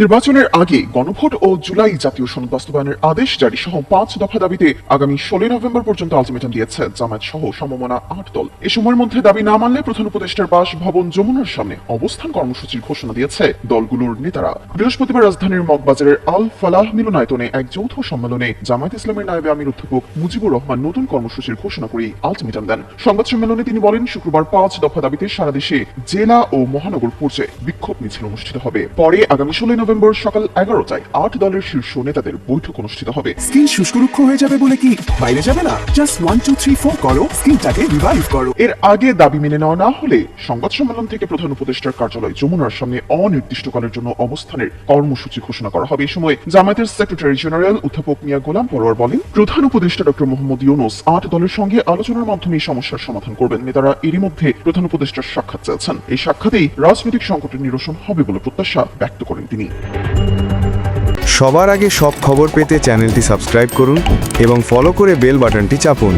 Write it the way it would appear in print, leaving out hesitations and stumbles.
নির্বাচনের আগে গণভোট ও জুলাই জাতীয় সনদ বাস্তবায়নের আদেশ জারি সহ 5 দফা দাবিতে আগামী 16 নভেম্বর পর্যন্ত আলটিমেটাম দিয়েছে জামায়াত সহ সমমনা 8 দল। এ সময়ের মধ্যে দাবি না মানলে প্রধান উপদেষ্টার বাসভবন যমুনার সামনে অবস্থান কর্মসূচির ঘোষণা দিয়েছে দলগুলোর নেতারা। বৃহস্পতিবার রাজধানীর মগবাজারের আল ফালাহ মিলনায়তনে এক যৌথ সম্মেলনে জামায়াত ইসলামের নায়েবে আমির অধ্যাপক মুজিবুর রহমান নতুন কর্মসূচির ঘোষণা করে আলটিমেটাম দেন। সংবাদ সম্মেলনে তিনি বলেন, শুক্রবার 5 দফা দাবিতে সারা দেশে জেলা ও মহানগর পর্যায়ে বিক্ষোভ মিছিল অনুষ্ঠিত হবে। পরে আগামী 16 নভেম্বর সকাল 11টায় 8 দলের শীর্ষ নেতাদের বৈঠক অনুষ্ঠিত হবে। স্কিন শুষ্করুক্ষ হয়ে যাবে বলে কি বাইরে যাবে না? জাস্ট 1 2 3 4 করো, স্কিনটাকে রিভাইভ করো। এর আগে দাবি মেনে নেওয়া না হলে সংবাদ সম্মেলন থেকে প্রধান উপদেষ্টার কার্যালয় যমুনার সামনে অনির্দিষ্টকালের জন্য অবস্থানের কর্মসূচি ঘোষণা করা হবে। এই সময় জামায়াতের সেক্রেটারি জেনারেল অধ্যাপক মিয়া গোলাম পরোয়ার বলেন, প্রধান উপদেষ্টা ডক্টর মোহাম্মদ ইউনূস 8 দলের সঙ্গে আলোচনার মাধ্যমে এই সমস্যার সমাধান করবেন। নেতারা এরই মধ্যে প্রধান উপদেষ্টার সাক্ষাৎ চেয়েছেন। এই সাক্ষাতেই রাজনৈতিক সংকটের নিরসন হবে বলে প্রত্যাশা ব্যক্ত করেন তিনি। সবার আগে সব খবর পেতে চ্যানেলটি সাবস্ক্রাইব করুন এবং ফলো করে বেল বাটনটি চাপুন।